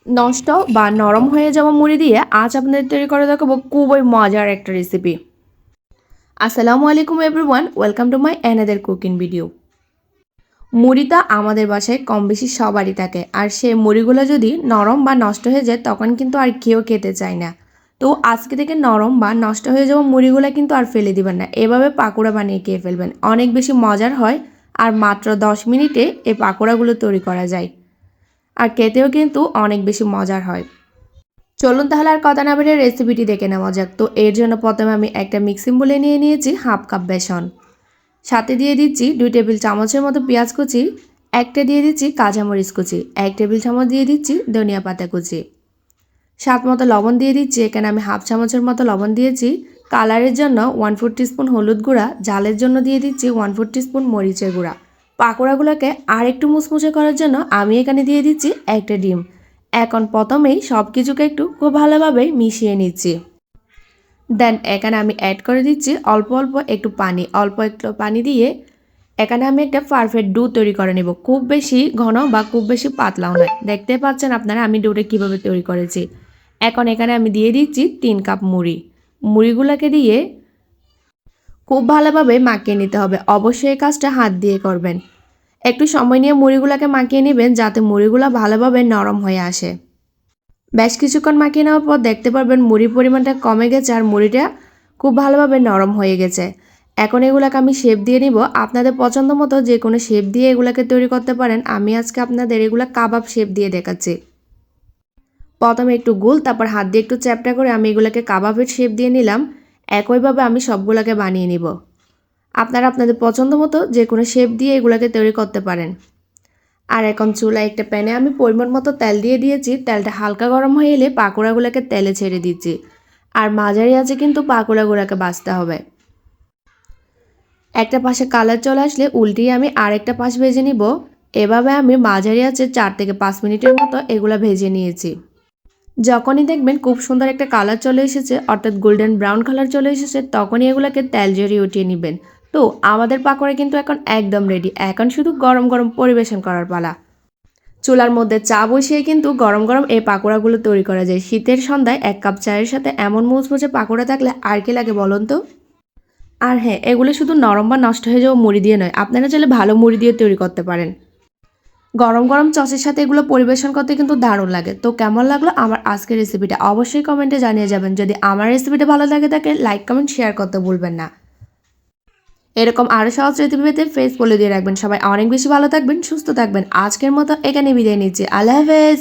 নষ্ট বা নরম হয়ে যাওয়া মুড়ি দিয়ে আজ আপনাদের তৈরি করে দেখাবো খুবই মজার একটা রেসিপি। আসসালামু আলাইকুম everyone, welcome to my another cooking video. মুড়িটা আমাদের বাসায় কম বেশি সবারই থাকে, আর সে মুড়িগুলো যদি নরম বা নষ্ট হয়ে যায় তখন কিন্তু আর কেউ খেতে চায় না। তো আজকে থেকে নরম বা নষ্ট হয়ে যাওয়া মুড়িগুলো কিন্তু আর ফেলে দিবেন না, এভাবে পাকোড়া বানিয়ে খেয়ে ফেলবেন, অনেক বেশি মজার হয়। আর মাত্র 10 মিনিটে এই পাকোড়াগুলো তৈরি করা যায়, আর খেতেও কিন্তু অনেক বেশি মজার হয়। চলুন তাহলে আর কথা না বেরিয়ে রেসিপিটি দেখে নেওয়া যাক। তো এর জন্য প্রথমে আমি একটা মিক্সিং বলে নিয়ে নিয়েছি হাফ কাপ বেসন, সাথে দিয়ে দিচ্ছি 2 টেবিল চামচের মতো পেঁয়াজ কুচি, একটা দিয়ে দিচ্ছি কাঁচামরিচ কুচি, 1 টেবিল চামচ দিয়ে দিচ্ছি ধনিয়া পাতা কুচি, স্বাদ মতো লবণ দিয়ে দিচ্ছি। এখানে আমি হাফ চামচের মতো লবণ দিয়েছি। কালারের জন্য 1/4 টিস্পুন হলুদ গুঁড়া, ঝালের জন্য দিয়ে দিচ্ছি 1/4 টিস্পুন মরিচের গুঁড়া। পাকোড়াগুলোকে আর একটু মুচমুচে করার জন্য আমি এখানে দিয়ে দিচ্ছি একটা ডিম। এখন প্রথমেই সব কিছুকে একটু খুব ভালোভাবে মিশিয়ে নিচ্ছি। দেন এখানে আমি অ্যাড করে দিচ্ছি অল্প অল্প একটু পানি, অল্প একটু পানি দিয়ে এখানে আমি একটা পারফেক্ট ডো তৈরি করে নেব। খুব বেশি ঘন বা খুব বেশি পাতলাও নয়। দেখতে পাচ্ছেন আপনারা আমি ডোটা কীভাবে তৈরি করেছি। এখন এখানে আমি দিয়ে দিচ্ছি 3 কাপ মুড়ি। মুড়িগুলোকে দিয়ে খুব ভালোভাবে মাখিয়ে নিতে হবে। অবশ্যই এই কাজটা হাত দিয়ে করবেন। একটু সময় নিয়ে মুড়িগুলোকে মাখিয়ে নেবেন যাতে মুড়িগুলো ভালোভাবে নরম হয়ে আসে। বেশ কিছুক্ষণ মাখিয়ে নেওয়ার পর দেখতে পারবেন মুড়ির পরিমাণটা কমে গেছে আর মুড়িটা খুব ভালোভাবে নরম হয়ে গেছে। এখন এগুলোকে আমি শেপ দিয়ে নিব। আপনাদের পছন্দ মতো যে কোনো শেপ দিয়ে এগুলোকে তৈরি করতে পারেন। আমি আজকে আপনাদের এগুলো কাবাব শেপ দিয়ে দেখাচ্ছি। প্রথমে একটু গোল, তারপর হাত দিয়ে একটু চ্যাপ্টা করে আমি এগুলোকে কাবাবের শেপ দিয়ে নিলাম। একইভাবে আমি সবগুলোকে বানিয়ে নিব। আপনারা আপনাদের পছন্দ মতো যে কোনো শেপ দিয়ে এগুলোকে তৈরি করতে পারেন। আর এখন চুলায় একটা প্যানে আমি পরিমাণ মতো তেল দিয়ে দিয়েছি। তেলটা হালকা গরম হয়ে এলে পাকোড়াগুলোকে তেলে ছেড়ে দিচ্ছি। আর মাঝারি আছে কিন্তু পাকোড়াগুলোকে ভাজতে হবে। একটা পাশে কালার চলে আসলে উল্টিয়ে আমি আরেকটা পাশ ভেজে নিব। এভাবে আমি মাঝারি আছে 4 থেকে 5 মিনিটের মতো এগুলো ভেজে নিয়েছি। যখনই দেখবেন খুব সুন্দর একটা কালার চলে এসেছে, অর্থাৎ গোল্ডেন ব্রাউন কালার চলে এসেছে, তখনই এগুলোকে তেল ঝরিয়ে উঠিয়ে নেবেন। তো আমাদের পাকোড়া কিন্তু এখন একদম রেডি। এখন শুধু গরম গরম পরিবেশন করার পালা। চুলার মধ্যে চা বসিয়ে কিন্তু গরম গরম এই পাকোড়াগুলো তৈরি করা যায়। শীতের সন্ধ্যায় 1 কাপ চায়ের সাথে এমন মুচমুচে পাকোড়া থাকলে আর কি লাগে বলুন তো। আর হ্যাঁ, এগুলো শুধু নরম বা নষ্ট হয়ে যাওয়া মুড়ি দিয়ে নয়, আপনারা চাইলে ভালো মুড়ি দিয়ে তৈরি করতে পারেন। গরম গরম সসের সাথে এগুলো পরিবেশন করতে কিন্তু দারুণ লাগে। তো কেমন লাগলো আমার আজকের রেসিপিটা অবশ্যই কমেন্টে জানিয়ে যাবেন। যদি আমার রেসিপিটা ভালো লাগে থাকে লাইক কমেন্ট শেয়ার করতে ভুলবেন না। এরকম আরও সহজ রেসিপি পেতে ফেস ফলো দিয়ে রাখবেন। সবাই অনেক বেশি ভালো থাকবেন, সুস্থ থাকবেন। আজকের মতো এখানে বিদায় নিচ্ছি। আল্লাহ হাফেজ।